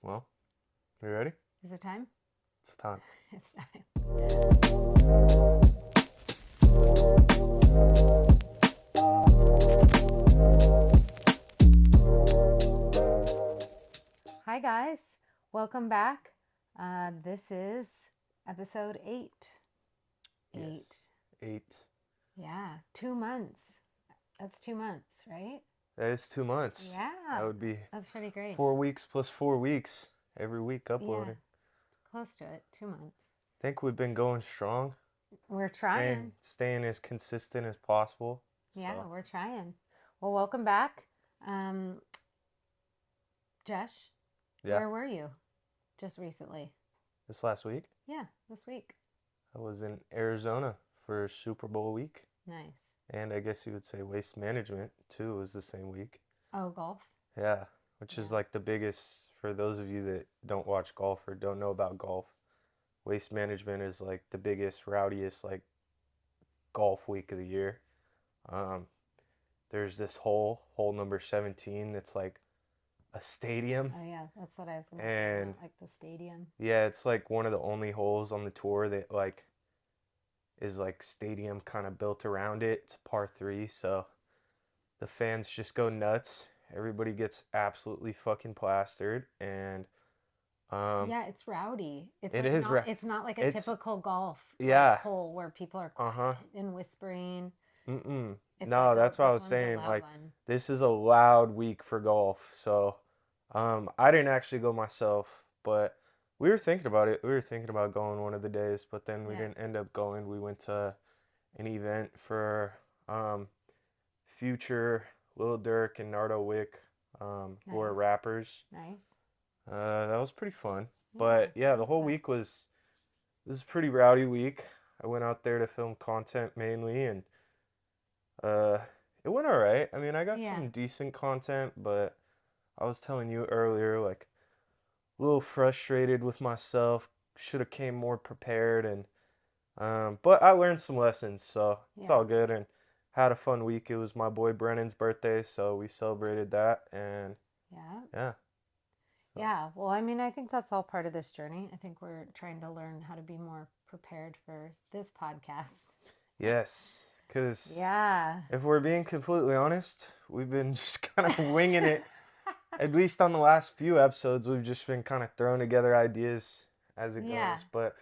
Well, you ready? Is it time? It's time. It's time. Hi, guys. Welcome back. This is episode 8. Yes. 8. Yeah, 2 months. That's 2 months, right? That is 2 months. Yeah. That would be That's pretty great. 4 weeks plus 4 weeks every week uploading. Yeah, close to it. 2 months. Think we've been going strong. We're trying. Staying as consistent as possible. Yeah, So. we're trying. Well, welcome back. Jesh, Yeah. where were you just recently? This last week, Yeah, this week. I was in Arizona for Super Bowl week. Nice. And I guess you would say waste management too was the same week. Oh, golf? Yeah, which is like the biggest for those of you that don't watch golf or don't know about golf. Waste management is like the biggest, rowdiest like golf week of the year. Um, there's this hole number 17, that's like a stadium. Oh, yeah, that's what I was going to say And about, like the stadium. yeah, it's like one of the only holes on the tour that like is like stadium kind of built around it. It's a par 3, so the fans just go nuts. Everybody gets absolutely fucking plastered, and Yeah, it's rowdy. It's it like is it's not like a it's typical golf yeah. hole where people are Uh-huh. quiet and whispering. Mm-mm. It's No, like that's what I this was one's a saying. loud Like, one. this is a loud week for golf. So, I didn't actually go myself, but we were thinking about it. We were thinking about going one of the days, but then we Yeah. didn't end up going. We went to an event for Future, Lil Durk, and Nardo Wick, who are Nice. rappers. Nice. That was pretty fun. Yeah, But yeah, that the was whole fun. week was this is a pretty rowdy week. I went out there to film content mainly, and uh, it went all right. I mean, I got Yeah. some decent content, but I was telling you earlier, like a little frustrated with myself. Should have came more prepared, and but I learned some lessons, so it's Yeah. all good. And had a fun week. It was my boy Brennan's birthday, so we celebrated that, and Yeah. yeah. So. Yeah. Well, I mean, I think that's all part of this journey. I think we're trying to learn how to be more prepared for this podcast. Yes, because Yeah. if we're being completely honest, we've been just kind of winging it. At least on the last few episodes, we've just been kind of throwing together ideas as it Yeah. goes. But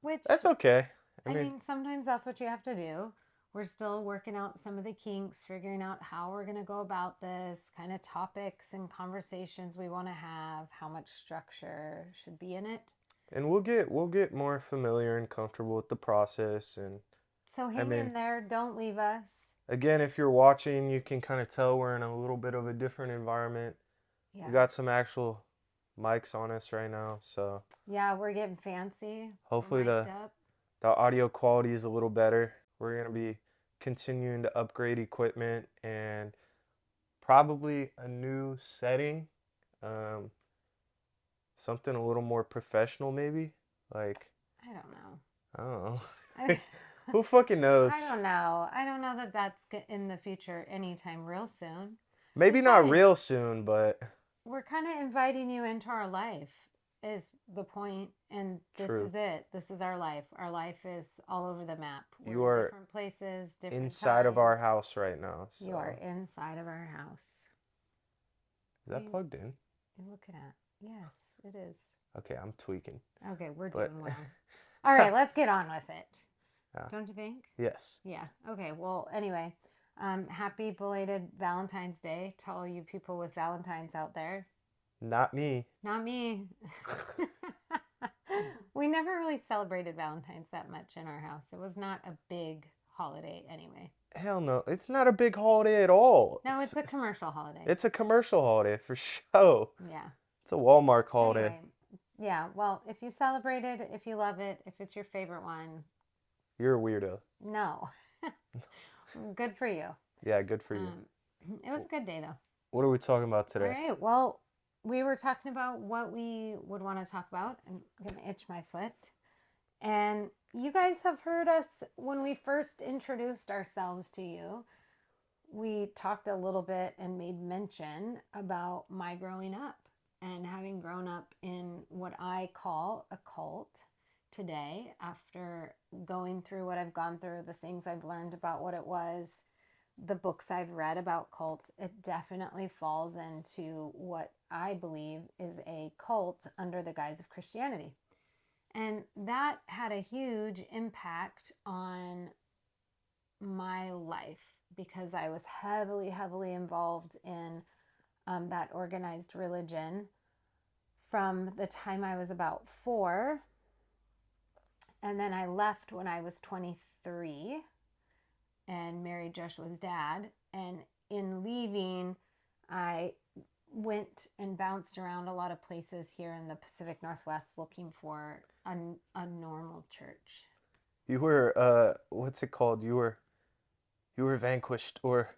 Which, that's okay. I I mean, mean, sometimes that's what you have to do. We're still working out some of the kinks, figuring out how we're going to go about this, kind of topics and conversations we want to have, how much structure should be in it. and we'll get more familiar and comfortable with the process. And So I hang mean, in there, don't leave us. again, if you're watching, you can kind of tell we're in a little bit of a different environment. Yeah. We got some actual mics on us right now, so Yeah, we're getting fancy. hopefully We're the mic'd up. audio quality is a little better. We're going to be continuing to upgrade equipment and probably a new setting. Um, something a little more professional, maybe. Like, I don't know. I don't know. I, Who fucking knows? I don't know. I don't know that that's in the future anytime real soon. Maybe not Besides, real soon, but we're kind of inviting you into our life is the point, and this true. is it. This is our life. Our life is all over the map. We're You in are different places, different inside of our times. house right now. So. You are inside of our house. Is that plugged in? You're looking at. Yes, it is. Okay, I'm tweaking. Okay, we're doing well. All right, let's get on with it. Yeah. Don't you think? Yes. Yeah. Okay. Well, anyway, happy belated Valentine's Day to all you people with Valentines out there. Not me. Not me. We never really celebrated Valentine's that much in our house. It was not a big holiday anyway. Hell no. It's not a big holiday at all. No, it's a commercial holiday. It's a commercial holiday for sure. Yeah. It's a Walmart holiday. Anyway, yeah. Well, if you celebrate it, if you love it, if it's your favorite one, You're a weirdo. no. Good for you. Yeah, good for you. It was a good day though. What are we talking about today? All right. Well, we were talking about what we would want to talk about. I'm going to itch my foot. And you guys have heard us when we first introduced ourselves to you. We talked a little bit and made mention about my growing up. and having grown up in what I call a cult today, after going through what I've gone through, the things I've learned about what it was, the books I've read about cults, it definitely falls into what I believe is a cult under the guise of Christianity. And that had a huge impact on my life because I was heavily, heavily involved in that organized religion from the time I was about 4. And then I left when I was 23 and married Joshua's dad. And in leaving, I went and bounced around a lot of places here in the Pacific Northwest looking for a normal church. You were what's it called? You were vanquished, or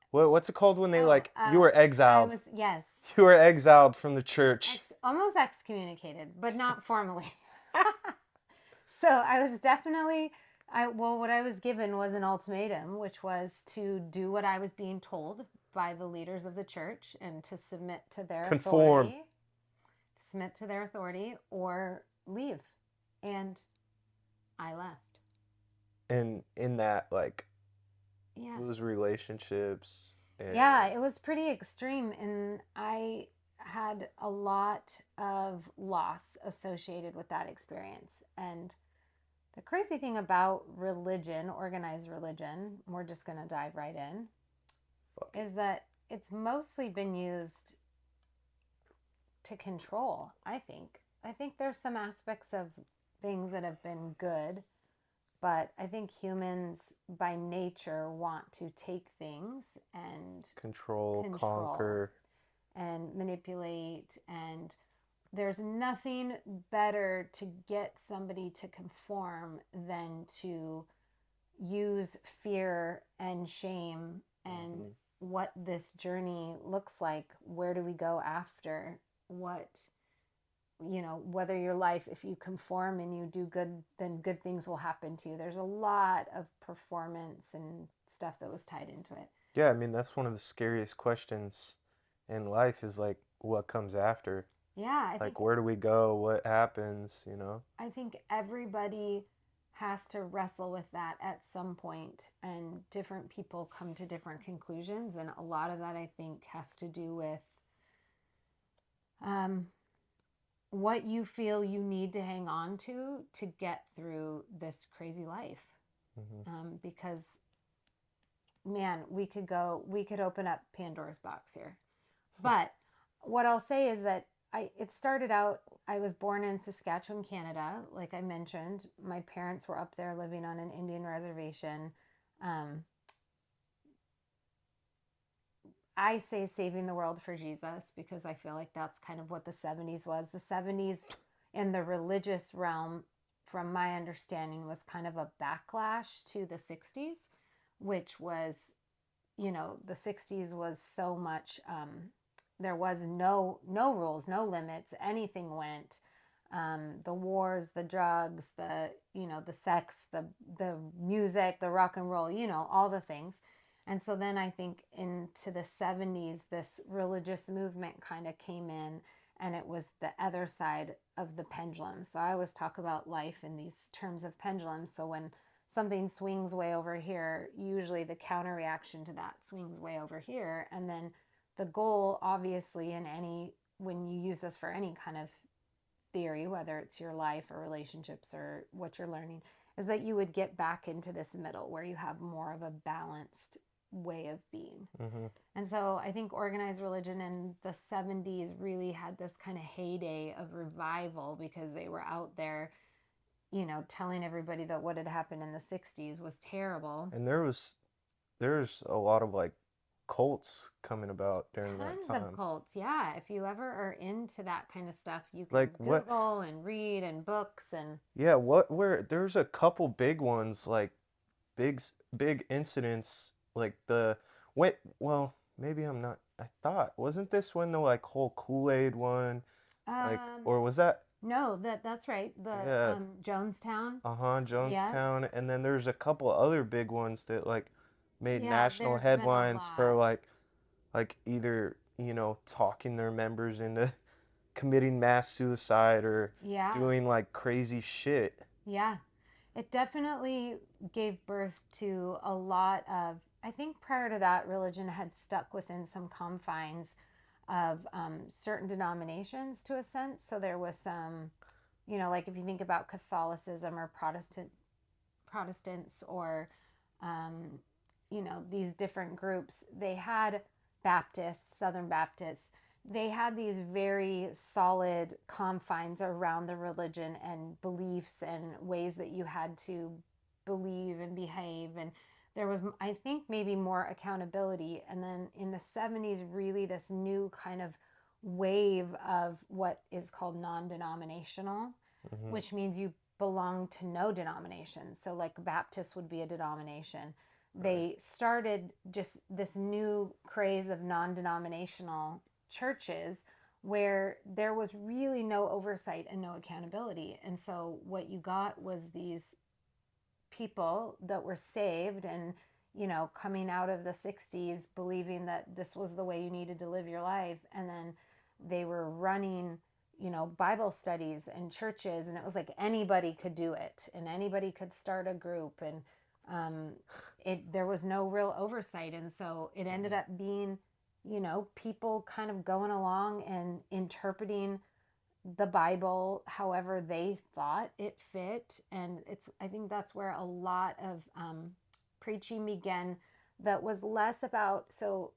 what's it called when they Oh, like you were I exiled? was, yes, You were exiled from the church. almost excommunicated, but not formally. So I was definitely, what I was given was an ultimatum, which was to do what I was being told by the leaders of the church and to submit to their Conform. authority, or leave. And I left. And in that, like, Yeah. those relationships and Yeah, it was pretty extreme. And I had a lot of loss associated with that experience. And the crazy thing about religion, organized religion, we're just going to dive right in, fuck it. is that it's mostly been used to control, I think. I think there's some aspects of things that have been good, but I think humans by nature want to take things and Control, control conquer. and manipulate, and there's nothing better to get somebody to conform than to use fear and shame and Hmm. what this journey looks like. Where do we go after? What, whether your life, if you conform and you do good, then good things will happen to you. There's a lot of performance and stuff that was tied into it. Yeah, I mean that's one of the scariest questions in life is like what comes after. Yeah, Like where do we go? What happens, you know? I think everybody has to wrestle with that at some point, and different people come to different conclusions. And a lot of that, I think, has to do with um, what you feel you need to hang on to get through this crazy life. Hmm. Because, man, we could open up Pandora's box here. But what I'll say is that it started out, I was born in Saskatchewan, Canada. Like I mentioned, my parents were up there living on an Indian reservation. Um, I say saving the world for Jesus because I feel like that's kind of what the 70s was. The 70s in the religious realm, from my understanding, was kind of a backlash to the 60s, which was, the 60s was so much, there was no rules, no limits, anything went. The wars, the drugs, the sex, the music, the rock and roll, all the things. And so then I think into the 70s, this religious movement kind of came in, and it was the other side of the pendulum. So I always talk about life in these terms of pendulums. So when something swings way over here, usually the counter reaction to that swings way over here. And then the goal, obviously, when you use this for any kind of theory, whether it's your life or relationships or what you're learning, is that you would get back into this middle where you have more of a balanced way of being. Hmm. And so I think organized religion in the 70s really had this kind of heyday of revival because they were out there, telling everybody that what had happened in the 60s was terrible. And there's a lot of like cults coming about during that Tons of time. cults. Yeah. If you ever are into that kind of stuff, you can Like what Google and read and books and. yeah, what where there's a couple big ones like big incidents like the wait well maybe I'm not I thought wasn't this when the like whole Kool-Aid one like Um, or was that no, that's right. The yeah Jonestown. uh-huh Yeah. Jonestown and then there's a couple other big ones that like made Yeah, national there's been a headlines for lot. like either you know talking their members into committing mass suicide or Yeah. doing like crazy shit. Yeah. It definitely gave birth to a lot of, I think prior to that, religion had stuck within some confines of certain denominations to a sense. So there was some, like if you think about Catholicism or Protestants or, um, these different groups, they had Baptists, Southern Baptists, they had these very solid confines around the religion and beliefs and ways that you had to believe and behave. And there was, I think, maybe more accountability. And then in the 70s, really this new kind of wave of what is called non denominational, Hmm. which means you belong to no denomination. So, like, Baptist would be a denomination. Right. They started just this new craze of non denominational churches where there was really no oversight and no accountability. And so, what you got was these people that were saved and, coming out of the 60s believing that this was the way you needed to live your life. And then they were running, Bible studies and churches, and it was like anybody could do it and anybody could start a group. And um, there was no real oversight. And so it ended Hmm. up being, people kind of going along and interpreting the Bible however they thought it fit. And I think that's where a lot of preaching began that was less about, so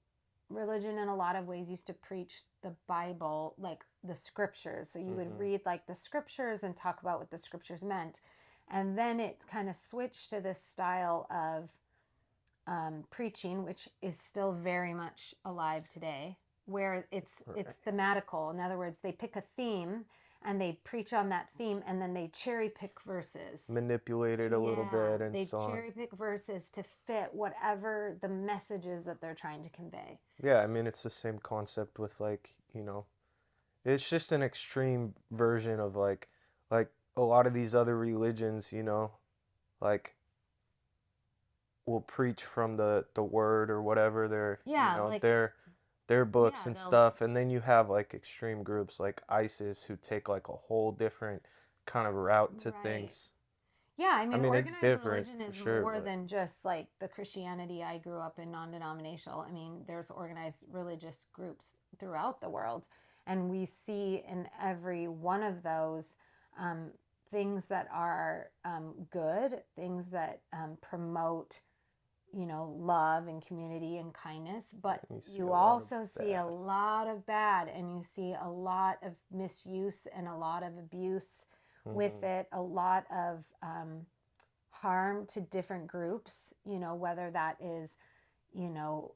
religion in a lot of ways used to preach the Bible, like the scriptures. So you would Hmm. read like the scriptures and talk about what the scriptures meant. And then it kind of switched to this style of preaching, which is still very much alive today, where it's Right. thematical. In other words, they pick a theme and they preach on that theme, and then they cherry pick verses. Manipulate it a little Yeah, bit and they so on. cherry pick verses to fit whatever the message is that they're trying to convey. Yeah, I mean, it's the same concept with like, it's just an extreme version of like a lot of these other religions, like will preach from the word or whatever Yeah, like their books yeah, and they'll stuff, and then you have like extreme groups like ISIS who take like a whole different kind of route to right. things. Yeah, I I mean, mean, it's organized different religion for is sure, more but than just like the Christianity I grew up in, non denominational. I mean, there's organized religious groups throughout the world. And we see in every one of those um, things that are good, things that promote, love and community and kindness. But you see you a lot of also see a bad. lot of bad, and you see a lot of misuse and a lot of abuse with Hmm. it, a lot of harm to different groups, whether that is,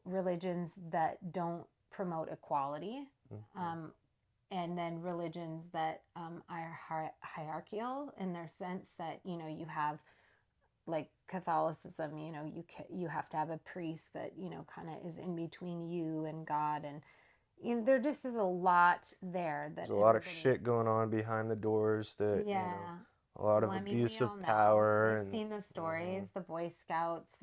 religions that don't promote equality, Hmm. um, and then religions that are hierarchical in their sense that, you have like Catholicism, you have to have a priest that, kind of is in between you and God. And there just is a lot there There's that a lot of everybody, shit going on behind the doors that, yeah. a lot Well, of I mean, we abuse all of know. power We've and seen the hmm. stories, the Boy Scouts,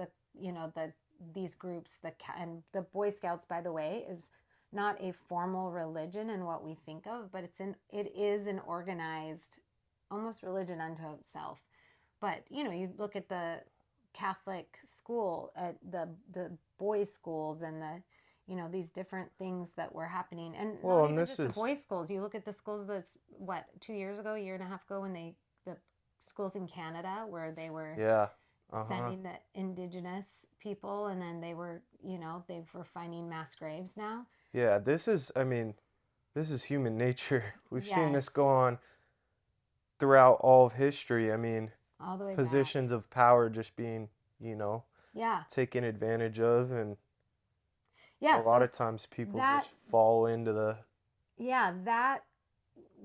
these groups, and the Boy Scouts, by the way, is not a formal religion in what we think of, but it is an organized, almost religion unto itself. But you look at the Catholic school, at the boys' schools, and these different things that were happening, and not Well, and even this just the is boys' schools. You look at the schools that's what 2 years ago, a year and a half ago, when the schools in Canada where they were yeah. Uh-huh. sending the indigenous people, and then they were finding mass graves now. Yeah, I mean, this is human nature. We've seen this Yes, go on throughout all of history. I mean, all the way back. positions of power just being, you know, Yeah, taken advantage of, and a yeah. So lot of it's times people that. just fall into the. Yeah, that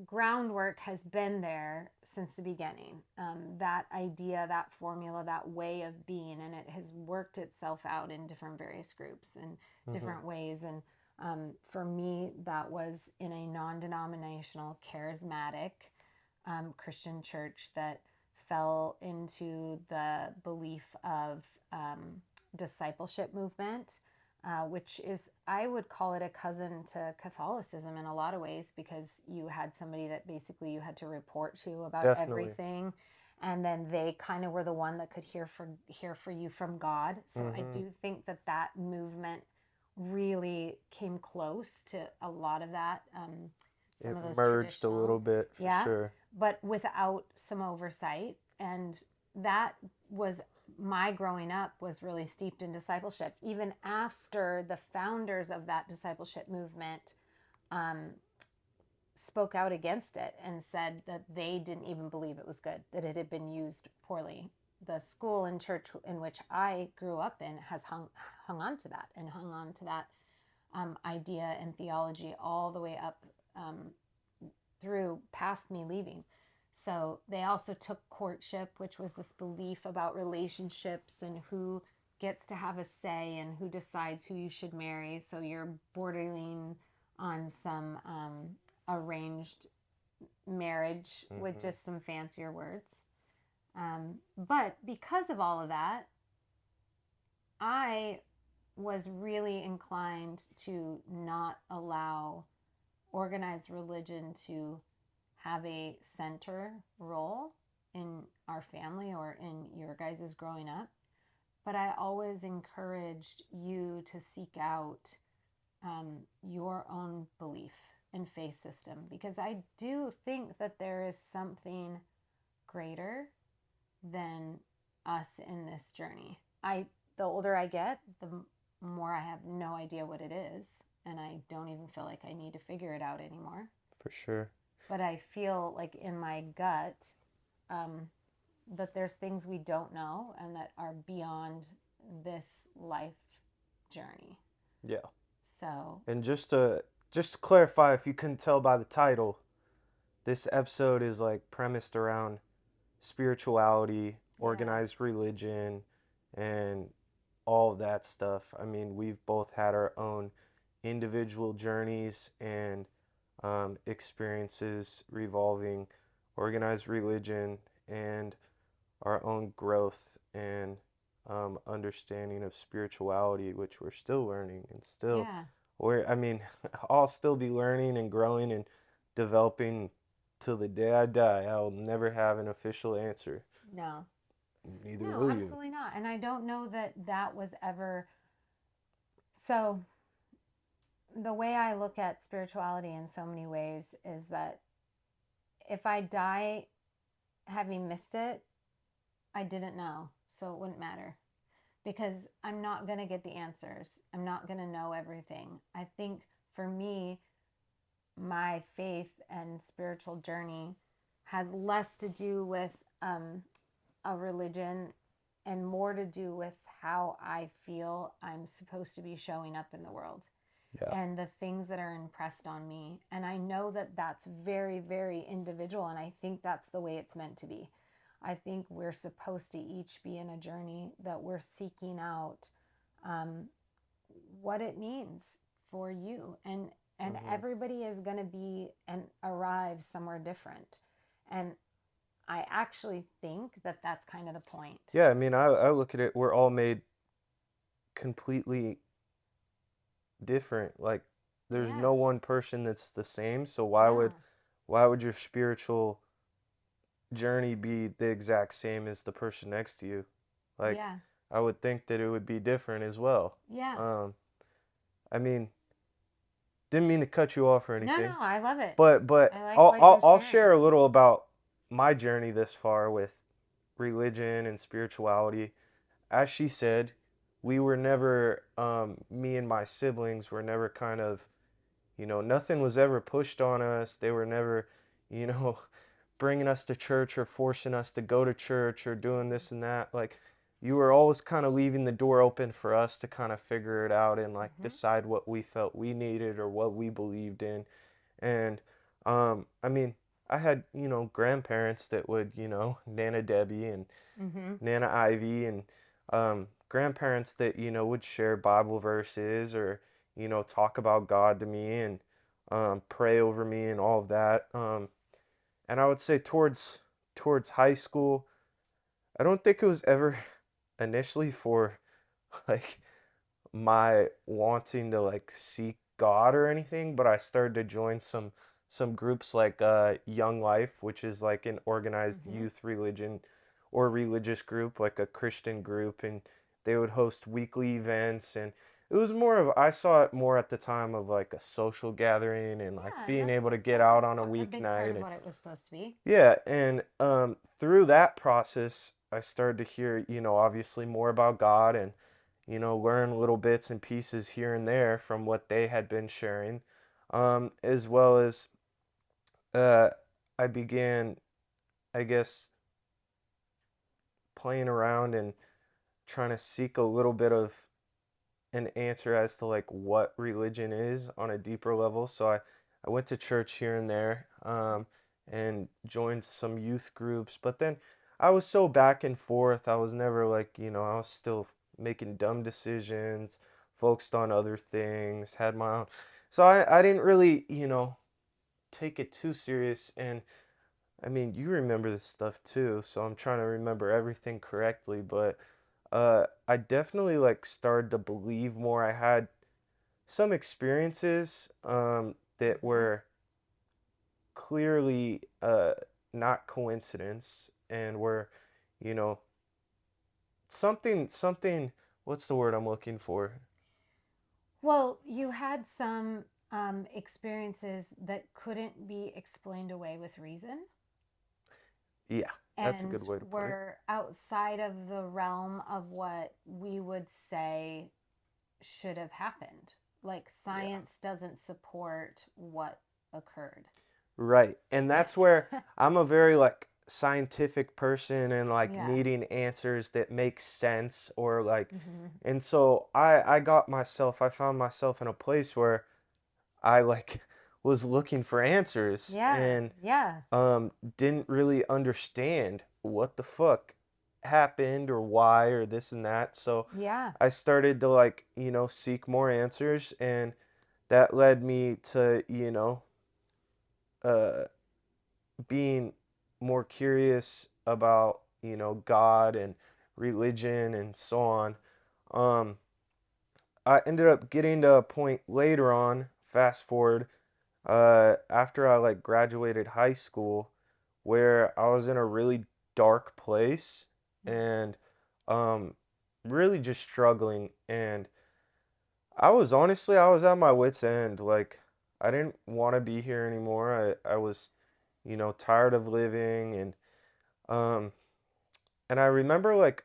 groundwork has been there since the beginning. That idea, that formula, that way of being, and it has worked itself out in different various groups and Hmm. different ways. And for me, that was in a non denominational, charismatic Christian church that fell into the belief of discipleship movement. which is, I would call it a cousin to Catholicism in a lot of ways, because you had somebody that basically you had to report to about Definitely. everything, and then they kind of were the one that could hear for you from God. So I Hmm. do think that that movement really came close to a lot of that, some It of those merged a traditional, little bit for yeah, sure. but without some oversight. And that was, my growing up was really steeped in discipleship. Even after the founders of that discipleship movement um, spoke out against it and said that they didn't even believe it was good, that it had been used poorly. The school and church in which I grew up in has hung on to that, and hung on to that idea and theology all the way up um, through past me leaving. So they also took courtship, which was this belief about relationships and who gets to have a say and who decides who you should marry. So you're bordering on some arranged marriage with Hmm. just some fancier words. But because of all of that, I was really inclined to not allow organized religion to have a center role in our family or in your guys' growing up. But I always encouraged you to seek out your own belief and faith system, because I do think that there is something greater than us in this journey. The older I get, the more I have no idea what it is, and I don't even feel like I need to figure it out anymore. For sure. But I feel like in my gut um, that there's things we don't know and that are beyond this life journey. Yeah. So, And just to clarify, if you couldn't tell by the title, this episode is like premised around spirituality, yeah, organized religion, and all of that stuff. I mean, we've both had our own individual journeys and experiences revolving organized religion and our own growth and understanding of spirituality, which we're still learning and still, yeah, I mean, I'll still be learning and growing and developing till the day I die. I'll never have an official answer. no, Neither no, will you. absolutely not. And I don't know that that was ever. So, the way I look at spirituality in so many ways is that if I die having missed it, I didn't know. So it wouldn't matter, because I'm not going to get the answers. I'm not going to know everything. I think for me, my faith and spiritual journey has less to do with a religion and more to do with how I feel I'm supposed to be showing up in the world Yeah. and the things that are impressed on me. And I know that that's very, very individual. And I think that's the way it's meant to be. I think we're supposed to each be in a journey that we're seeking out um, what it means for you. And Hmm. everybody is going to be and arrive somewhere different. And I actually think that that's kind of the point. Yeah, I mean, I look at it, we're all made completely different. Like, there's Yeah. no one person that's the same. So No. why would your spiritual journey be the exact same as the person next to you? Like, Yeah. I would think that it would be different as well. Yeah. Um, I mean, didn't mean to cut you off or No, anything, no, I love it. but I like what you're I'll sharing. share a little about my journey this far with religion and spirituality. As she said, we were never, me and my siblings were never kind of, nothing was ever pushed on us. They were never, you know, bringing us to church or forcing us to go to church or doing this and that. Like, you were always kind of leaving the door open for us to kind of figure it out and like Mm-hmm. decide what we felt we needed or what we believed in. And I mean, I had, grandparents that would, Nana Debbie and Mm-hmm. Nana Ivy and grandparents that, would share Bible verses or, talk about God to me and pray over me and all of that. And I would say towards high school, I don't think it was ever initially for like my wanting to like seek God or anything, but I started to join some groups like Young Life, which is like an organized Mm-hmm. youth religion or religious group, like a Christian group, and they would host weekly events, and it was more of, I saw it more at the time of like a social gathering and like Yeah, and being able to get that's out on a a big part weeknight. of And what it was supposed to be. yeah, and through that process, I started to hear, obviously more about God, and learn little bits and pieces here and there from what they had been sharing, as well as uh, I began, I guess, playing around and trying to seek a little bit of an answer as to like what religion is on a deeper level. So I went to church here and there, and joined some youth groups, but then I was so back and forth. I was never like, I was still making dumb decisions, focused on other things, had my own. So I didn't really, take it too serious. And I mean, you remember this stuff too, so I'm trying to remember everything correctly, but I definitely like started to believe more. I had some experiences that Mm-hmm. were clearly not coincidence and were, you know, something, what's the word I'm looking for? Well, you had some experiences that couldn't be explained away with reason Yeah, that's a and good way to put it. were outside of the realm of what we would say should have happened. Like Yeah. science doesn't support what occurred. Right. And that's where I'm a very like scientific person and like Yeah. needing answers that make sense or like, Mm-hmm. and so I found myself in a place where I like was looking for answers Yeah. and Yeah. didn't really understand what the fuck happened or why or this and that. So Yeah. I started to like, seek more answers, and that led me to, uh being more curious about, God and religion and so on. Um I ended up getting to a point later on, fast forward, after I like graduated high school, where I was in a really dark place and um really just struggling, and I was at my wit's end. Like I didn't want to be here anymore. I was, tired of living, um and I remember like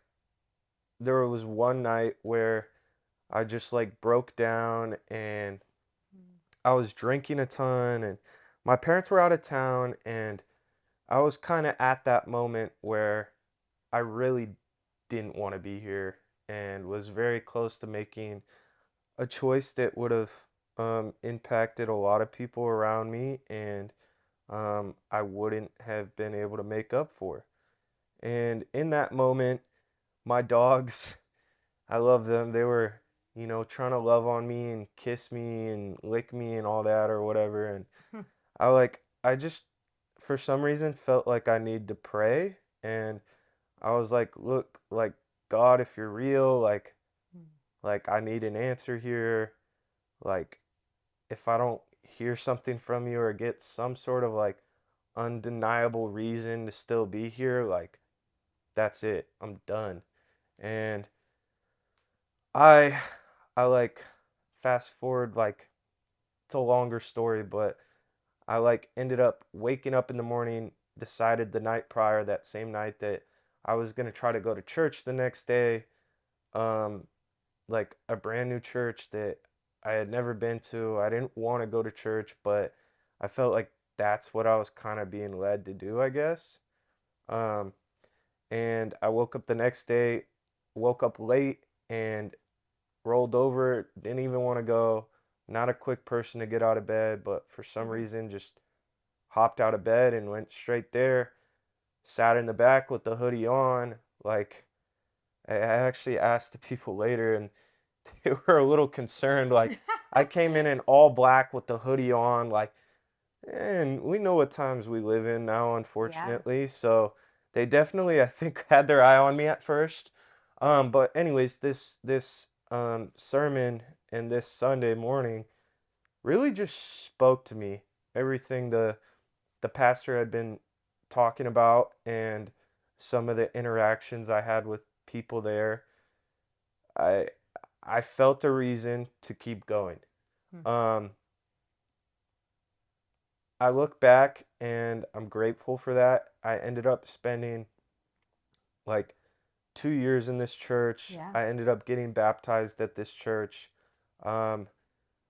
there was one night where I just like broke down, and I was drinking a ton, and my parents were out of town, and I was kind of at that moment where I really didn't want to be here and was very close to making a choice that would have impacted a lot of people around me, and I wouldn't have been able to make up for. And in that moment, my dogs, I love them. They were, trying to love on me and kiss me and lick me and all that or whatever. And I just, for some reason, felt like I need to pray. And I was like, look, like, God, if you're real, like I need an answer here. Like, if I don't hear something from you or get some sort of like undeniable reason to still be here, like, that's it. I'm done. And I, I like fast forward, like, it's a longer story, but I like ended up waking up in the morning, decided the night prior, that same night, that I was gonna try to go to church the next day, um, like a brand new church that I had never been to. I didn't want to go to church, but I felt like that's what I was kind of being led to do, I guess. Um, and I woke up the next day, woke up late and rolled over, didn't even want to go. Not a quick person to get out of bed, but for some Mm-hmm. reason just hopped out of bed and went straight there, sat in the back with the hoodie on. Like, I actually asked the people later, and they were a little concerned. Like, I came in all black with the hoodie on, like, and we know what times we live in now, Yeah. unfortunately. So they definitely, I think, had their eye on me at first. But anyways, this sermon and this Sunday morning really just spoke to me. Everything the pastor had been talking about and some of the interactions I had with people there, I I felt a reason to keep going. Hmm. Um, I look back and I'm grateful for that. I ended up spending like 2 years in this church. Yeah. I ended up getting baptized at this church. Um,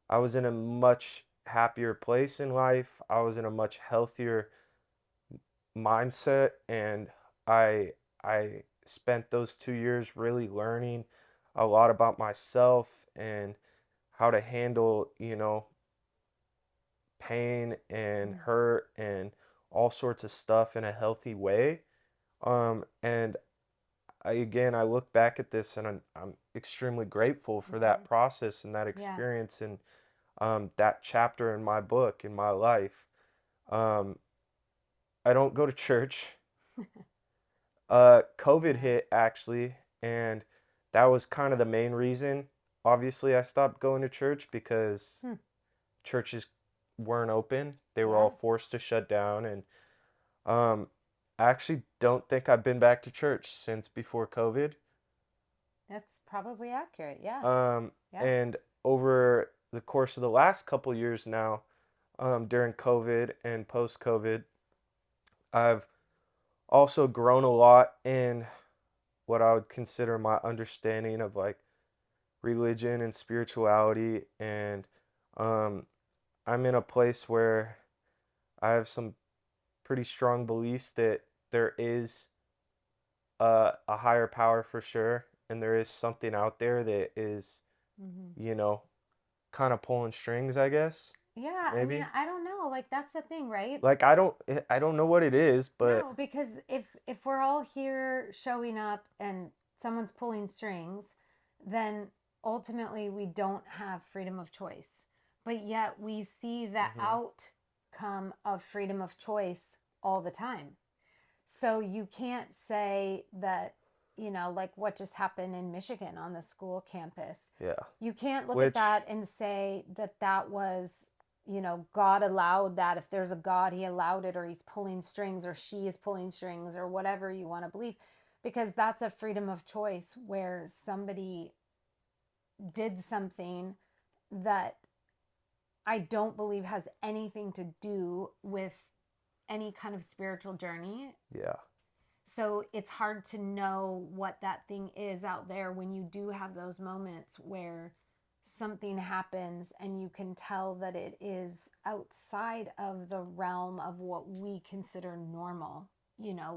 I was in a much happier place in life. I was in a much healthier mindset, and I I spent those 2 years really learning a lot about myself and how to handle, pain and Mm. hurt and all sorts of stuff in a healthy way. And I look back at this and I'm extremely grateful for that Hmm. process and that Yeah. experience and that chapter in my book in my life. Um, I don't go to church. COVID Yeah. hit actually, and that was kind of the main reason. Obviously, I stopped going to church because Hmm. churches weren't open. They were all Yeah. forced to shut down, and um, I actually don't think I've been back to church since before COVID. That's probably accurate. Yeah. Um, Yeah. and over the course of the last couple years now, during COVID and post COVID, I've also grown a lot in what I would consider my understanding of like religion and spirituality. And um, I'm in a place where I have some pretty strong beliefs that there is a higher power for sure. And there is something out there that is, Hmm. you know, kind of pulling strings, I guess, Yeah. I mean, maybe. I don't know. Like, that's the thing, right? Like I don't know what it is, but No, because if we're all here showing up and someone's pulling strings, then ultimately we don't have freedom of choice. But yet we see the mhm, outcome of freedom of choice all the time. So you can't say that, like what just happened in Michigan on the school campus. yeah. You can't look at Which that and say that that was, God allowed that. If there's a God, he allowed it, or he's pulling strings, or she is pulling strings, or whatever you want to believe, because that's a freedom of choice where somebody did something that I don't believe has anything to do with any kind of spiritual journey. yeah. So it's hard to know what that thing is out there when you do have those moments where something happens and you can tell that it is outside of the realm of what we consider normal.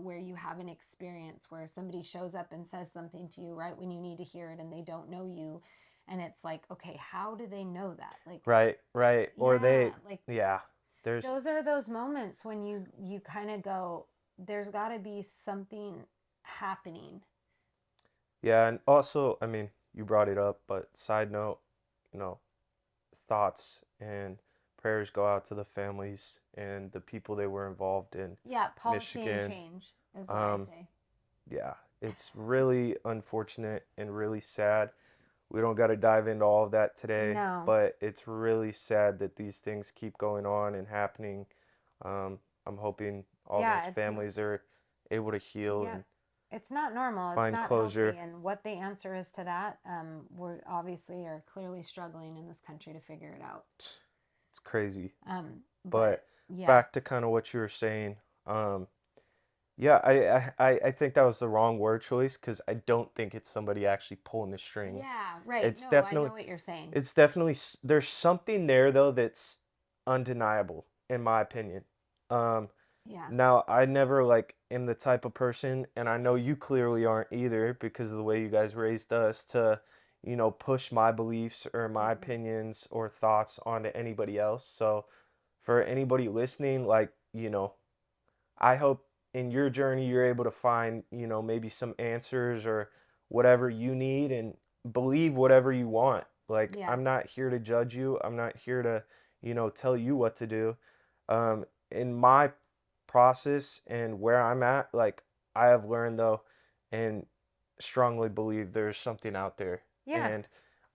Where you have an experience where somebody shows up and says something to you right when you need to hear it and they don't know you. And it's like, okay, how do they know that? Like, Right, right. Or yeah, they like yeah. There's those are those moments when you kind of go, there's got to be something happening. yeah, and also, I mean, you brought it up, but side note, you know, thoughts and prayers go out to the families and the people that were involved in Yeah, policy and Michigan. change is what I Um, say. yeah, it's really unfortunate and really sad. We don't got to dive into all of that today, No. but it's really sad that these things keep going on and happening. I'm hoping all those Yeah, families are able to heal yeah, and it's not normal. It's find not healthy. closure. And what the answer is to that, we're obviously are clearly struggling in this country to figure it out. It's crazy. But But yeah, back to kind of what you were saying. Yeah, I think that was the wrong word choice because I don't think it's somebody actually pulling the strings. yeah, right. It's No, I definitely know what you're saying. it's definitely there's something there though that's undeniable in my opinion. Um, Yeah. Now I never like am the type of person, and I know you clearly aren't either because of the way you guys raised us to, push my beliefs or my Mm-mm. opinions or thoughts onto anybody else. So for anybody listening, like, I hope in your journey you're able to find, maybe some answers or whatever you need and believe whatever you want. Like, Yeah. I'm not here to judge you. I'm not here to, tell you what to do. In my process and where I'm at, like, I have learned though and strongly believe there's something out there. Yeah. And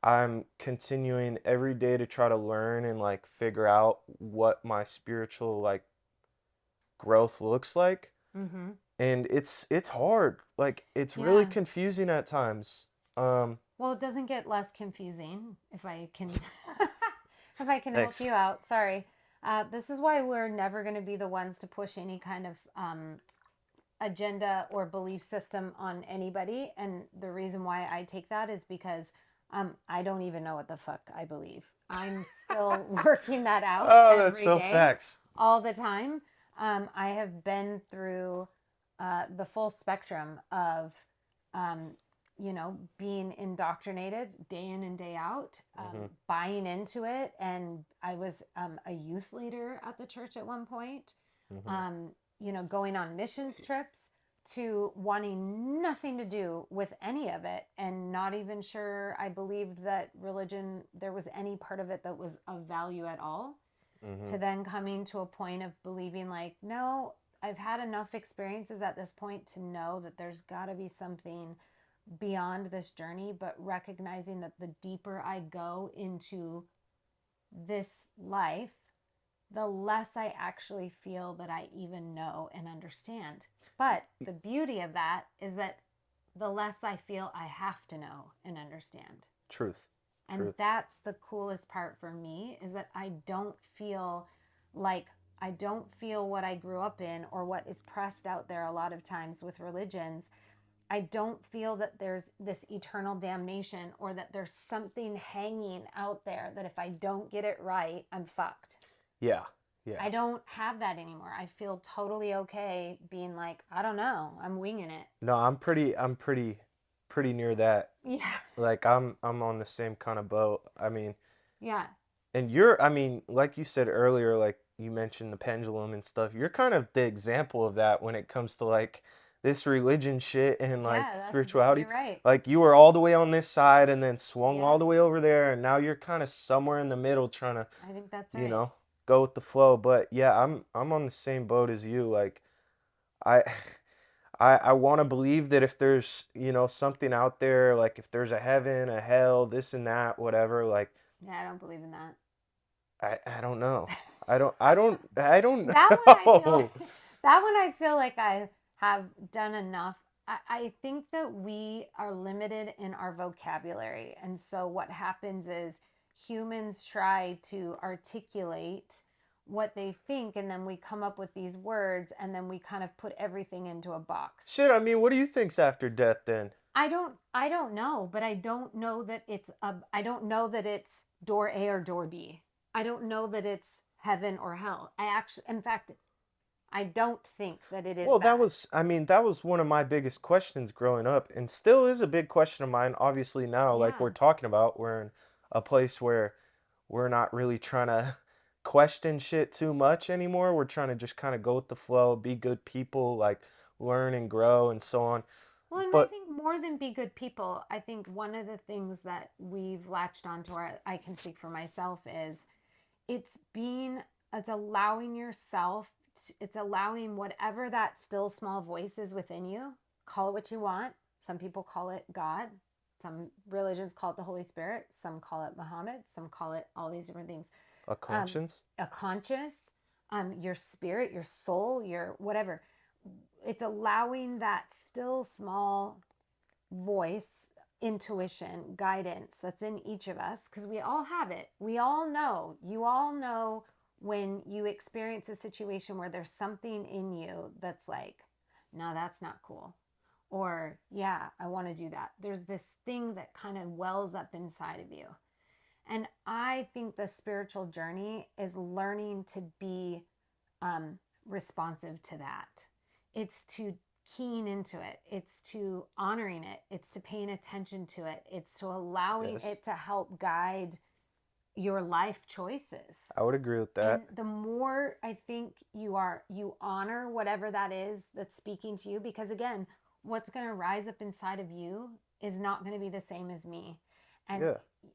I'm continuing every day to try to learn and like figure out what my spiritual like growth looks like. Mm-hmm. And it's hard. Like it's really Yeah. confusing at times. Um, Well, it doesn't get less confusing if I can if I can help Thanks. you out. Sorry. This is why we're never going to be the ones to push any kind of agenda or belief system on anybody. And the reason why I take that is because I don't even know what the fuck I believe. I'm still working that out Oh, that's every so day, facts. all the time. I have been through the full spectrum of, um, being indoctrinated day in and day out, Hmm. buying into it. And I was a youth leader at the church at one point, Hmm. um, going on missions trips to wanting nothing to do with any of it and not even sure I believed that religion, there was any part of it that was of value at all, Hmm. to then coming to a point of believing, like, no, I've had enough experiences at this point to know that there's got to be something beyond this journey, but recognizing that the deeper I go into this life, the less I actually feel that I even know and understand. But the beauty of that is that the less I feel I have to know and understand. Truth. And Truth. that's the coolest part for me, is that I don't feel like, I don't feel what I grew up in or what is pressed out there a lot of times with religions. I don't feel that there's this eternal damnation or that there's something hanging out there that if I don't get it right, I'm fucked. Yeah. Yeah. I don't have that anymore. I feel totally okay being like, I don't know, I'm winging it. No, pretty near that. Yeah. Like I'm on the same kind of boat. I mean, Yeah. and I mean, like you said earlier, like you mentioned the pendulum and stuff. You're kind of the example of that when it comes to like this religion shit and like Yeah, spirituality. you're right. Like you were all the way on this side and then swung all Yeah, the way over there, and now you're kind of somewhere in the middle trying to, I think that's you right. know, go with the flow. But yeah, I'm on the same boat as you. Like I I want to believe that if there's, something out there, like if there's a heaven, a hell, this and that, whatever, like Yeah, I don't believe in that. I don't know. I don't That one I feel know. that one I feel like I have done enough. I think that we are limited in our vocabulary. And so what happens is humans try to articulate what they think, and then we come up with these words, and then we kind of put everything into a box. Shit, I mean, what do you think's after death then? I don't know, but I don't know that it's door A or door B. I don't know that it's heaven or hell. I actually, in fact, I don't think that it is Well, that. I mean, that was one of my biggest questions growing up, and still is a big question of mine. Obviously, now, like Yeah. we're talking about, we're in a place where we're not really trying to question shit too much anymore. We're trying to just kind of go with the flow, be good people, like learn and grow and so on. Well, and I But think more than be good people, I think one of the things that we've latched onto, or I can speak for myself, is it's being, it's allowing yourself, it's allowing whatever that still small voice is within you. Call it what you want. Some people call it God. Some religions call it the Holy Spirit. Some call it Muhammad. Some call it all these different things. a um, conscience, a conscious, your spirit, your soul, your whatever. It's allowing that still small voice, intuition, guidance that's in each of us, because we all have it. We all know, you all know when you experience a situation where there's something in you that's like, no, that's not cool. Or, yeah, I want to do that. There's this thing that kind of wells up inside of you. And I think the spiritual journey is learning to be responsive to that. It's to keying into it. It's to honoring it. It's to paying attention to it. It's to allowing yes, it to help guide your life choices. I would agree with And that. the more I think you honor whatever that is that's speaking to you, because again, what's going to rise up inside of you is not going to be the same as me. And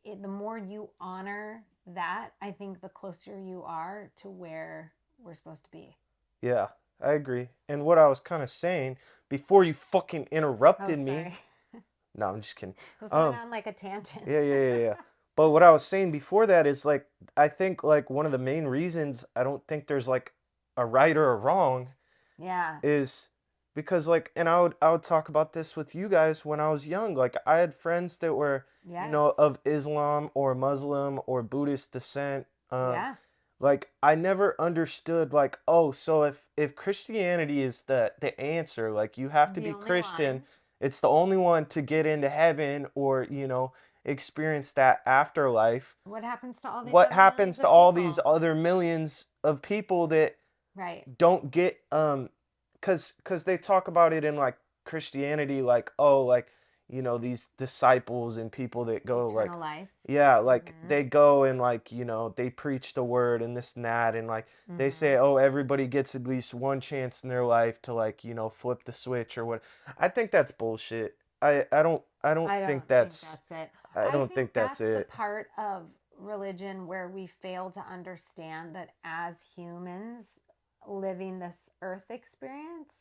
Yeah, the more you honor that, I think the closer you are to where we're supposed to be. yeah, I agree. And what I was kind of saying before you fucking Oh, interrupted me, sorry. No, I'm just kidding. Just went Um, on like a tangent. yeah. But what I was saying before that is like I think like one of the main reasons I don't think there's like a right or a wrong Yeah. is because like and I would talk about this with you guys when I was young. Like I had friends that were, Yes. of Islam or Muslim or Buddhist descent. Yeah. Like I never understood like, oh, so if Christianity is the answer, like you have to The be only Christian, one. it's the only one to get into heaven or, experience that afterlife. What happens to all these What other millions happens to of all these people? other millions of people that Right. don't get cuz they talk about it in like Christianity like oh like these disciples and people that go like Eternal life. yeah like Mm-hmm. they go and like they preach the word and this and that and like they say Mm-hmm. oh everybody gets at least one chance in their life to like flip the switch or what. I think that's bullshit. I don't I think don't think that's that's it. I I don't think think that's that's the it. part of religion where we fail to understand that as humans living this earth experience,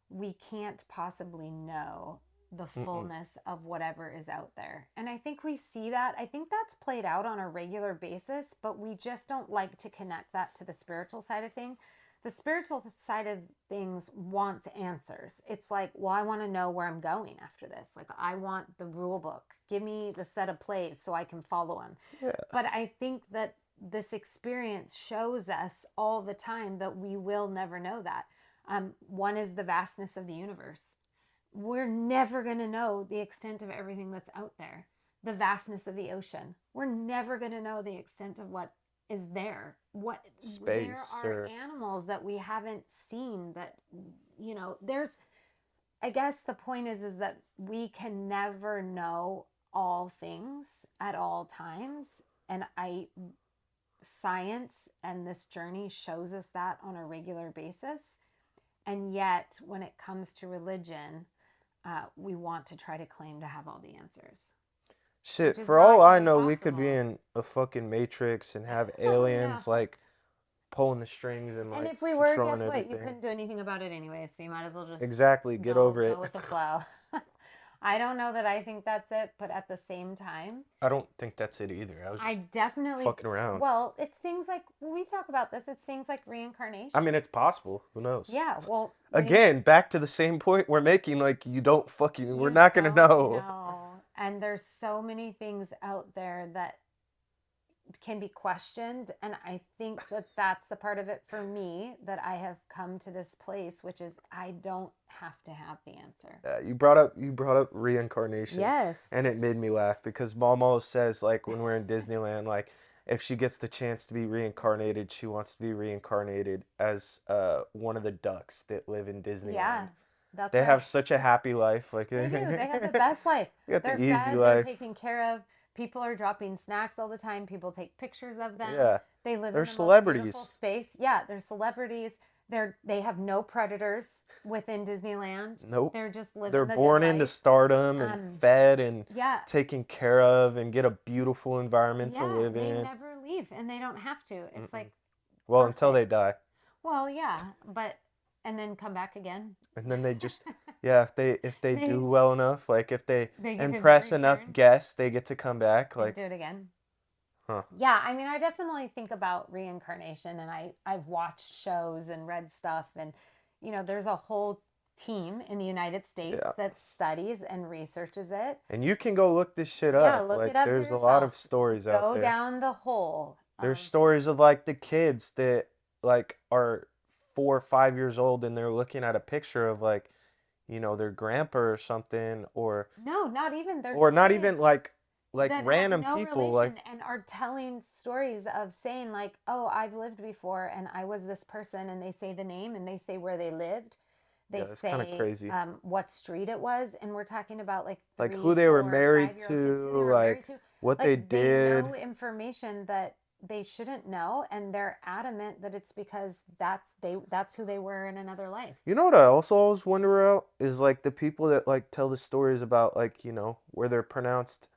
we can't possibly know the Mm-mm. fullness of whatever is out there. And I think we see that. I think that's played out on a regular basis, but we just don't like to connect that to the spiritual side of things. The spiritual side of things wants answers. It's like, well, I want to know where I'm going after this. Like, I want the rule book. Give me the set of plays so I can follow them. Yeah. But I think that this experience shows us all the time that we will never know that. One is the vastness of the universe. We're never going to know the extent of everything that's out there. The vastness of the ocean. We're never going to know the extent of what is there. What there Space are or animals that we haven't seen that there's I guess the point is that we can never know all things at all times, and I science and this journey shows us that on a regular basis. And yet, when it comes to religion, we want to try to claim to have all the answers, shit, which is for all not I even know, we could be possible. in a fucking matrix and have Oh, no. aliens like pulling the strings and And like if we were, controlling guess what? You everything. couldn't do anything about it anyway, so you might as well just Exactly, get go over go it. with the flow. I don't know that I think that's it, but at the same time, I don't think that's it either. I was I just definitely, fucking around. well, it's things like, when we talk about this, it's things like I reincarnation. mean, it's possible. Who knows? Yeah, well, when you Again, back to the same point we're making. Like, you don't fucking. We're you not gonna don't know. know, and there's so many things out there that can be questioned, and I think that that's the part of it for me that I have come to this place, which is I don't have to have the answer. You brought up reincarnation, Yes. and it made me laugh because Mom always says like when we're in Disneyland, like if she gets the chance to be reincarnated, she wants to be reincarnated as one of the ducks that live in Yeah, Disneyland. that's They have right. such a happy life, like They do. They have the they best life. got the They're easy fed, they're life. taken care of. People are dropping snacks all the time. People take pictures of them. Yeah, They live in they're the most beautiful celebrities. space. Yeah, they're celebrities. They have no predators within Disneyland. Nope. They're just They're living the good born into life. stardom and Um, fed and yeah, taken care of and get a beautiful environment to yeah, live they in. never leave and they don't have to. It's Mm-mm. like Well, until they perfect. die. Well, yeah, but and then come back again. And then they just yeah, if they do they well enough, like if they they can impress enough return guests, they get to come back. and Like, do it again. huh. Yeah, I mean, I definitely think about reincarnation, and I've watched shows and read stuff, and there's a whole team in the United States Yeah. that studies and researches it. And you can go look this shit Yeah, up. look it Like up for there's a lot of yourself. stories out Go there. down the hole There's of stories of like the kids that like are 4 or 5 years old and they're looking at a picture of like, their grandpa or something no, not even there's or not even kids like that have random no people relation like and are telling stories of saying like, oh, I've lived before and I was this person, and they say the name and they say where they lived. They yeah, that's kind of say crazy. what street it was, and we're talking about like Like three, who they were four, married 5 year old kids who they to, were married like to. what they Like they know did. information that they shouldn't know, and they're adamant that it's because that's who they were in another life. You know what I also always wonder about is like the people that like tell the stories about like, where they're pronounced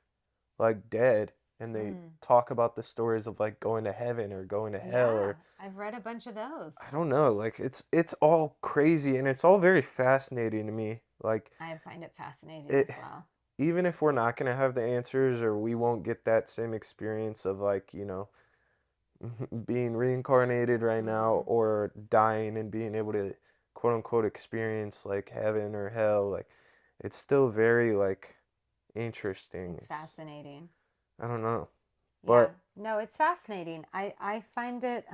like dead and they Mm. talk about the stories of like going to heaven or going to hell Yeah, or I've read a bunch of those. I don't know, like it's all crazy and it's all very fascinating to me. Like I find it fascinating it as well. even if we're not going to have the answers or we won't get that same experience of like, being reincarnated right now Mm-hmm. or dying and being able to quote unquote experience like heaven or hell, like it's still very like interesting. It's fascinating. I don't know. Yeah. But No, it's fascinating. I find it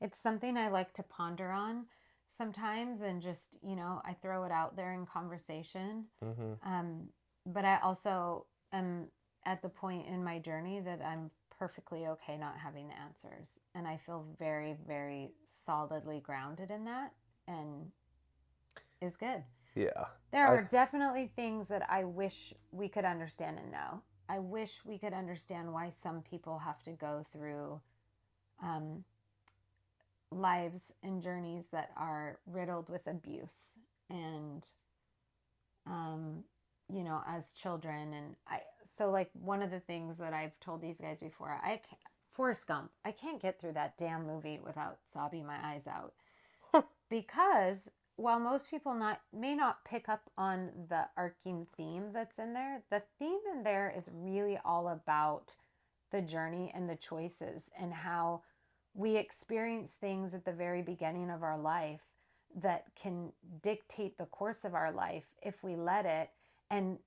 it's something I like to ponder on sometimes, and just, I throw it out there in conversation. mhm, Um, but I also am at the point in my journey that I'm perfectly okay not having the answers. And I feel very, very solidly grounded in that, and is good. yeah. There I are definitely things that I wish we could understand and know. I wish we could understand why some people have to go through um, lives and journeys that are riddled with abuse and um, as children. And so like one of the things that I've told these guys before, Forrest Gump, I can't get through that damn movie without sobbing my eyes out, because while most people not may not pick up on the arcing theme that's in there, the theme in there is really all about the journey and the choices, and how we experience things at the very beginning of our life that can dictate the course of our life if we let it, and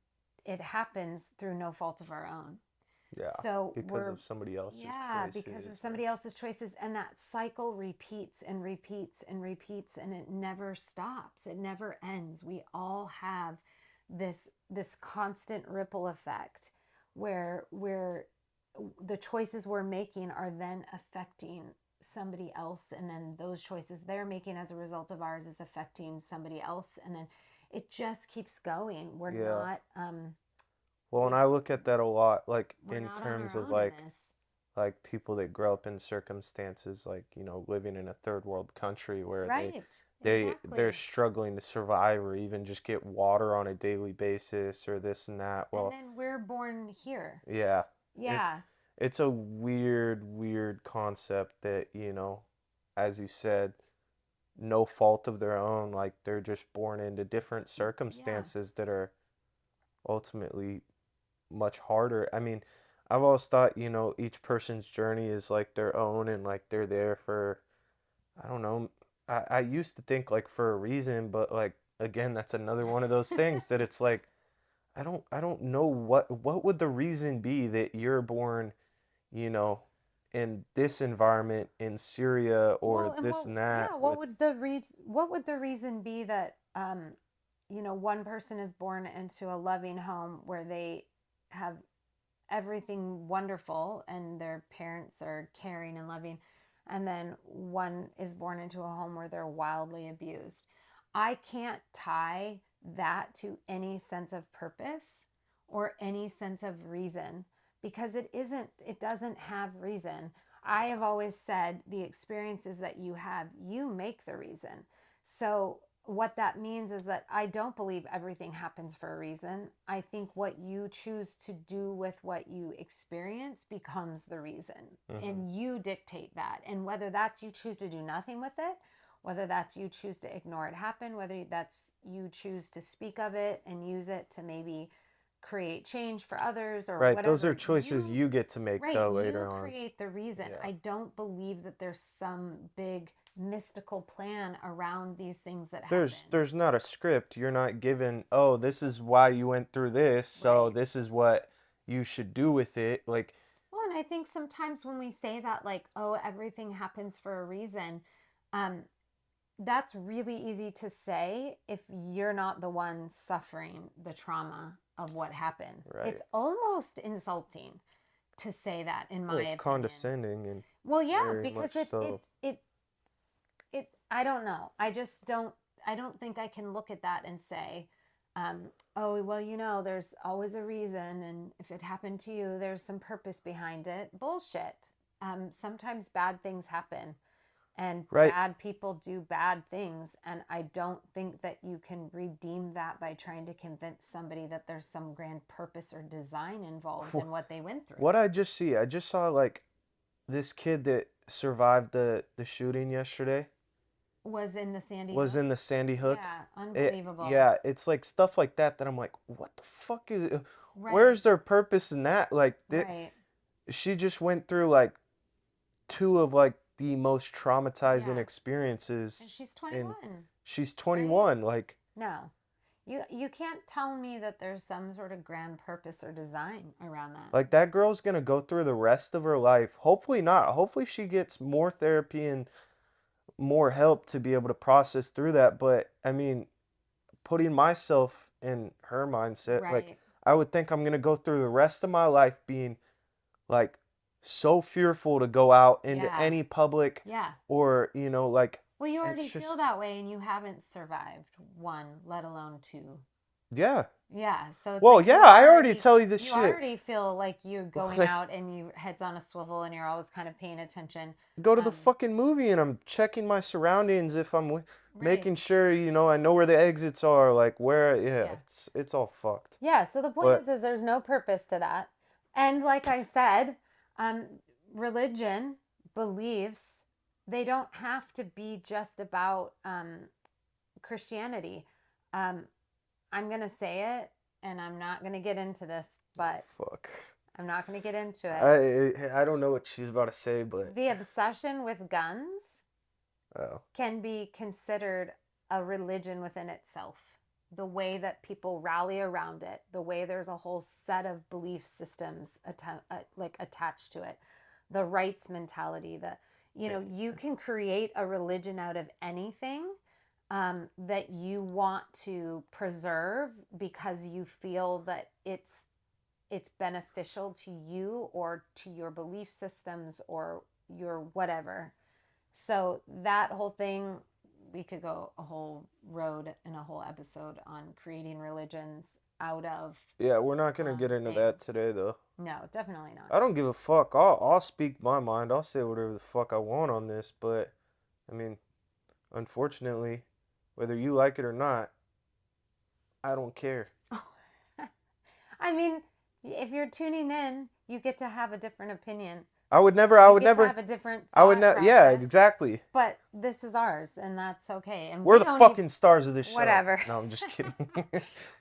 it happens through no fault of our own. yeah, So because we're, of somebody else's yeah, because of choices or somebody else's choices, and that cycle repeats and repeats and repeats, and it never stops. It never ends. We all have this constant ripple effect where the choices we're making are then affecting somebody else, and then those choices they're making as a result of ours is affecting somebody else, and then it just keeps going. We're yeah. not Well, and we I look at that a lot like we're in not on our terms of own in this. like people that grow up in circumstances like, living in a third world country where Right, they're exactly. struggling to survive or even just get water on a daily basis or this and that. And Well, then we're born here. yeah. It's Yeah, it's a weird concept that, as you said, no fault of their own, like they're just born into different yeah. circumstances that are ultimately much harder. I mean, I've always thought, each person's journey is like their own and like they're there for, I don't know. I used to think like for a reason, but like again, that's another one of those things that it's like I don't know what would the reason be that you're born, you know, in this environment in Syria or Well, and this what, and yeah, that what with would the what would the reason be that one person is born into a loving home where they have everything wonderful and their parents are caring and loving, and then one is born into a home where they're wildly abused. I can't tie that to any sense of purpose or any sense of reason, because it doesn't have reason. I have always said the experiences that you have, you make the reason. So what that means is that I don't believe everything happens for a reason. I think what you choose to do with what you experience becomes the reason. hmm And you dictate that. And whether that's you choose to do nothing with it, whether that's you choose to ignore it happen, whether that's you choose to speak of it and use it to maybe create change for others or right, those are whatever, choices you get to make right, though you later on. create the reason. Yeah. I don't believe that there's some big mystical plan around these things that happen. There's not a script. You're not given, "Oh, this is why you went through this, so Right. this is what you should do with it." Like, Well, and I think sometimes when we say that, like, oh, everything happens for a reason, um, that's really easy to say if you're not the one suffering the trauma of what happened. right. It's almost insulting to say that, in Well, my it's opinion. condescending and Well, yeah, very because much so. I don't know. I don't think I can look at that and say, oh, well, there's always a reason. And if it happened to you, there's some purpose behind it. Bullshit. Sometimes bad things happen and Right. bad people do bad things. And I don't think that you can redeem that by trying to convince somebody that there's some grand purpose or design involved in what they went through. What I just saw like this kid that survived the shooting yesterday. Was in the Sandy was Hook. in the Sandy Hook. Yeah, unbelievable. Yeah, it's like stuff like that that I'm like, what the fuck is? Right, Where's their purpose in that? Like, right. she just went through like two of like the most traumatizing Yeah. And experiences, she's and 21, she's right? 21. Like, No. You can't tell me that there's some sort of grand purpose or design around that. that girl's gonna go through the rest of her life. Hopefully not. Hopefully she gets more therapy and more help to be able to process through that. But I mean, putting myself in her mindset, like, Right. I would think I'm gonna go through the rest of my life being like so fearful to go out into Yeah. any public, Yeah. or like, Well, you it's already feel just, that way and you haven't survived one, let alone two. yeah. Yeah, so it's Well, like yeah, I already tell you this you shit. already feel like you're going Like, out and you head's on a swivel and you're always kind of paying attention. go to the Um, fucking movie and I'm checking my surroundings, if I'm right. making sure, I know where the exits are, like where, yeah, Yeah. it's all fucked. Yeah, so the point But is there's no purpose to that. And like I said, um, religion, beliefs, they don't have to be just about Christianity. Um, I'm going to say it, and I'm not going to get into this, but fuck. I'm not going to get into it. I don't know what she's about to say, but The obsession with guns oh. can be considered a religion within itself. The way that people rally around it, the way there's a whole set of belief systems like attached to it, the rights mentality, you can create a religion out of anything that you want to preserve because you feel that it's beneficial to you or to your belief systems or your whatever. So that whole thing, we could go a whole road and a whole episode on creating religions out of Yeah, we're not gonna get into that things. today though. No, definitely not. I don't give a fuck. I'll speak my mind. I'll say whatever the fuck I want on this, but I mean, unfortunately, whether you like it or not, I don't care. I mean, if you're tuning in, you get to have a different opinion. I would never, I You would get to never, have a different I would thought not, yeah, process. exactly. But this is ours, and that's okay. And We're we the don't even, fucking stars of this show. whatever. No, I'm just kidding.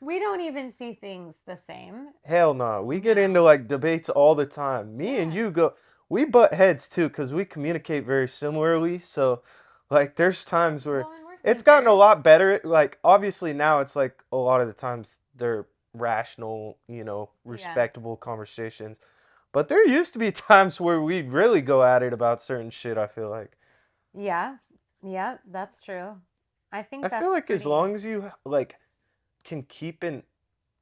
We don't even see things the same. Hell no. We get into No. like debates all the time. Me and Yeah. you go, we butt heads too, because we communicate very similarly. So, like, there's times where Well, and we're it's gotten a thinkers. lot better. Like, obviously, now it's like a lot of the times they're rational, Yeah. respectable conversations. But there used to be times where we'd really go at it about certain shit, I feel like. Yeah. Yeah, that's true. I think I feel that's like as pretty. long as you, like, can keep an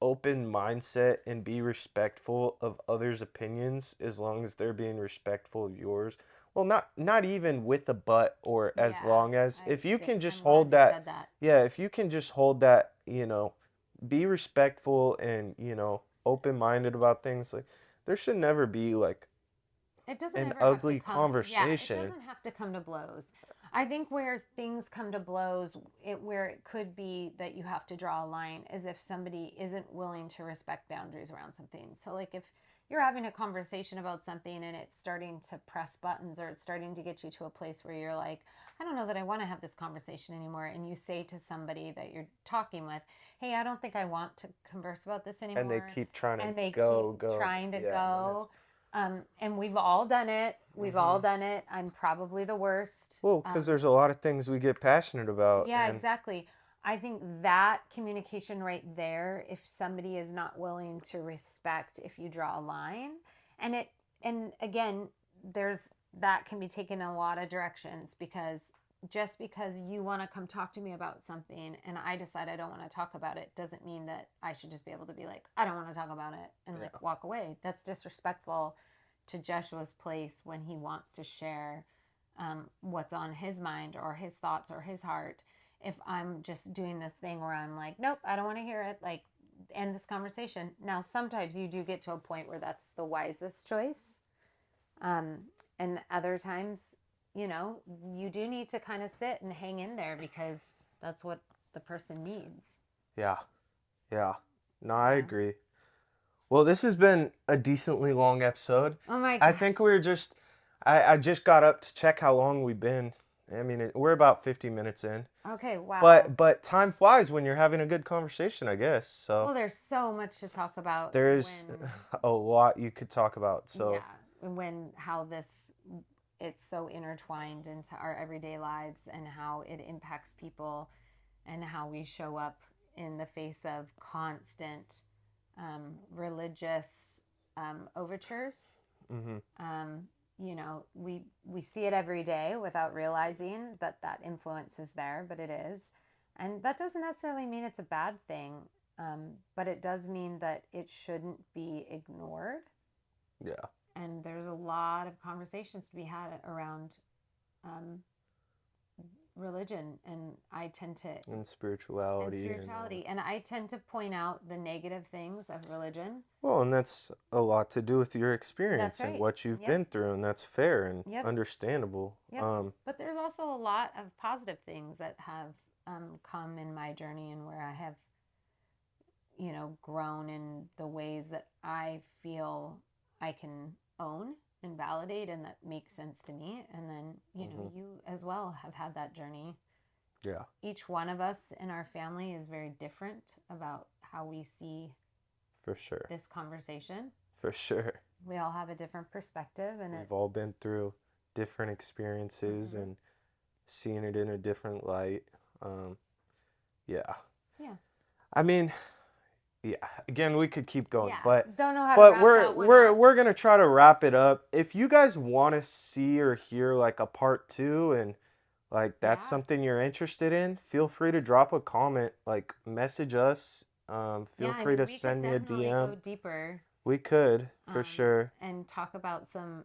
open mindset and be respectful of others' opinions, as long as they're being respectful of yours. Well, not even with a but, or as Yeah. long as, I if you think can just I'm glad hold you that, said that. yeah, if you can just hold that, be respectful and, open-minded about things, like, there should never be like It doesn't an ever have to ugly come, yeah, it conversation. doesn't have to come to blows. I think where things come to blows, where it could be that you have to draw a line, is if somebody isn't willing to respect boundaries around something. So, like, if you're having a conversation about something and it's starting to press buttons or it's starting to get you to a place where you're like, I don't know that I want to have this conversation anymore. And you say to somebody that you're talking with, hey, I don't think I want to converse about this And they anymore. keep trying to And they keep go. trying to Yeah, then it's. go. And we've all done it. We've all Hmm. done it. I'm probably the worst. Well, because there's a lot of things we get passionate about, Yeah, and exactly. I think that communication right there, if somebody is not willing to respect if you draw a line, and and again, there's that can be taken in a lot of directions because just because you want to come talk to me about something and I decide I don't want to talk about it doesn't mean that I should just be able to be like, I don't want to talk about it and yeah. like walk away. That's disrespectful to Joshua's place when he wants to share what's on his mind or his thoughts or his heart. If I'm just doing this thing where I'm like, nope, I don't want to hear it, like, end this conversation. Now, sometimes you do get to a point where that's the wisest choice. Um, and other times, you do need to kind of sit and hang in there because that's what the person needs. Yeah, yeah. No, I Yeah. agree. Well, this has been a decently long episode. Oh my I gosh. think we're just, I just got up to check how long we've been. I mean, we're about 50 minutes in. Okay, wow. But time flies when you're having a good conversation, I guess. So Well, there's so much to talk about there's when, a lot you could talk about. So yeah, when how this it's so intertwined into our everyday lives and how it impacts people and how we show up in the face of constant religious overtures. hmm Um, we see it every day without realizing that that influence is there, but it is, and that doesn't necessarily mean it's a bad thing. But it does mean that it shouldn't be ignored. yeah, And there's a lot of conversations to be had around um, religion, and and spirituality and spirituality, and I tend to point out the negative things of religion. well, and that's a lot to do with your That's experience and right. what you've Yep. been through, and that's fair and Yep. understandable. Yep. But there's also a lot of positive things that have come in my journey, and where I have, grown in the ways that I feel I can own and validate and that makes sense to me. And then, hmm you as well have had that journey. Yeah, Each one of us in our family is very different about how we see for sure, this conversation. for sure. We all have a different perspective, and it. We've all been through different experiences Mm-hmm. and seeing it in a different light. Um, yeah, Yeah. I mean, yeah. Again, we could keep going, Yeah. but Don't know how to but wrap we're that one we're up. we're gonna try to wrap it up. If you guys want to see or hear like a part two and like that's Yeah. something you're interested in, feel free to drop a comment, like message us. Yeah. Feel I free mean, to we could send me a definitely DM. go deeper We could for sure. and talk about some,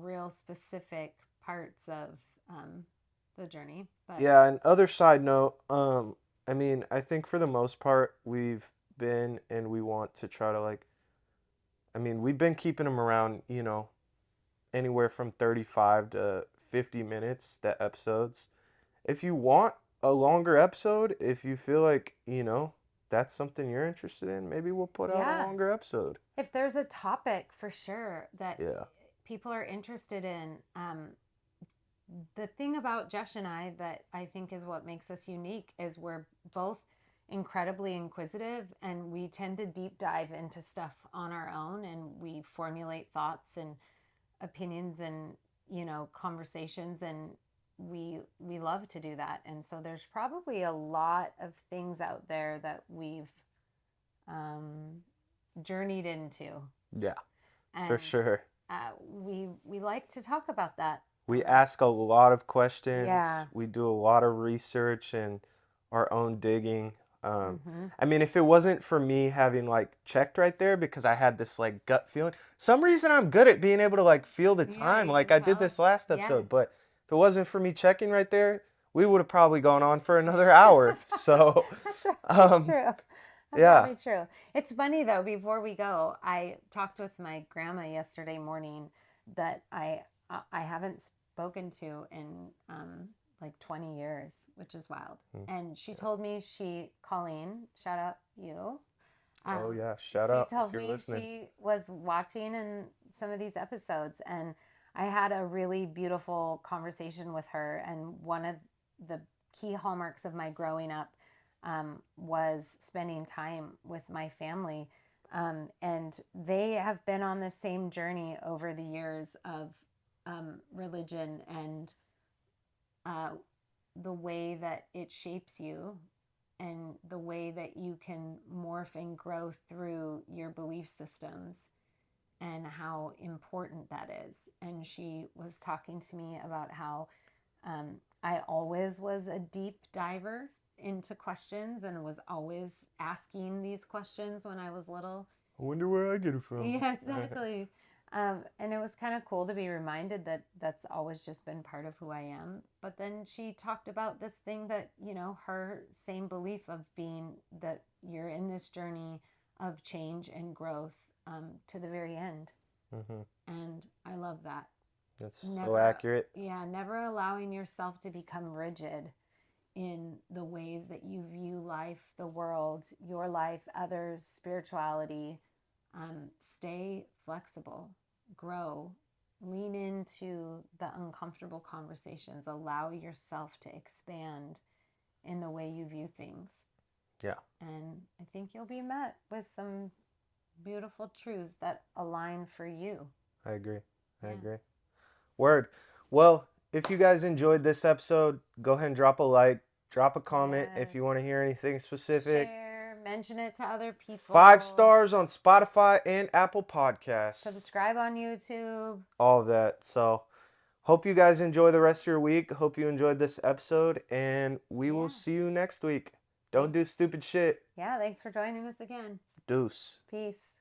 real specific parts of um, the journey. But Yeah, and other side note, I mean, I think for the most part we've been and we want to try to like, I mean, we've been keeping them around, anywhere from 35 to 50 minutes, the episodes. If you want a longer episode, if you feel like, that's something you're interested in, maybe we'll put out a yeah, longer episode. if there's a topic for sure that Yeah. people are interested in, the thing about Jesh and I that I think is what makes us unique is we're both incredibly inquisitive, and we tend to deep dive into stuff on our own, and we formulate thoughts and opinions and, conversations, and we love to do that. And so there's probably a lot of things out there that we've um, journeyed into, Yeah, for and sure. we like to talk about that. We ask a lot of questions. Yeah. We do a lot of research and our own digging. Mm-hmm. I mean, if it wasn't for me having like checked right there because I had this like gut feeling, some reason I'm good at being able to like feel the Yeah, time, you like can I did tell. this last Yeah. episode. But if it wasn't for me checking right there, we would have probably gone on for another hour. So, That's probably um, true. That's yeah. probably true. It's funny though, before we go, I talked with my grandma yesterday morning that I haven't spoken to in like 20 years, which is wild. Mm, And she yeah. told me Colleen, shout out you. Oh Um, yeah. Shout she out if told you're me listening. she was watching in some of these episodes, and I had a really beautiful conversation with her. And one of the key hallmarks of my growing up was spending time with my family. And they have been on the same journey over the years of religion and uh, the way that it shapes you and the way that you can morph and grow through your belief systems and how important that is. And she was talking to me about how I always was a deep diver into questions and was always asking these questions when I was little. I wonder where I get it from. Yeah, exactly. And it was kind of cool to be reminded that that's always just been part of who I am. But then she talked about this thing that, her same belief of being that you're in this journey of change and growth to the very end. hmm And I love that. That's so Never, accurate. yeah, never allowing yourself to become rigid in the ways that you view life, the world, your life, others, spirituality. Stay flexible, grow, lean into the uncomfortable conversations. Allow yourself to expand in the way you view things. Yeah. And I think you'll be met with some beautiful truths that align for you. I agree. I Yeah. agree. Word. Well, if you guys enjoyed this episode, go ahead and drop a like, drop a comment if Yes. you want to hear anything specific. Share, mention it to other people. 5 stars on Spotify and Apple Podcasts. Subscribe on YouTube. All of that. So, hope you guys enjoy the rest of your week. Hope you enjoyed this episode, and we will see you next week. Don't do stupid shit. Yeah, thanks for joining us again. Deuce. Peace.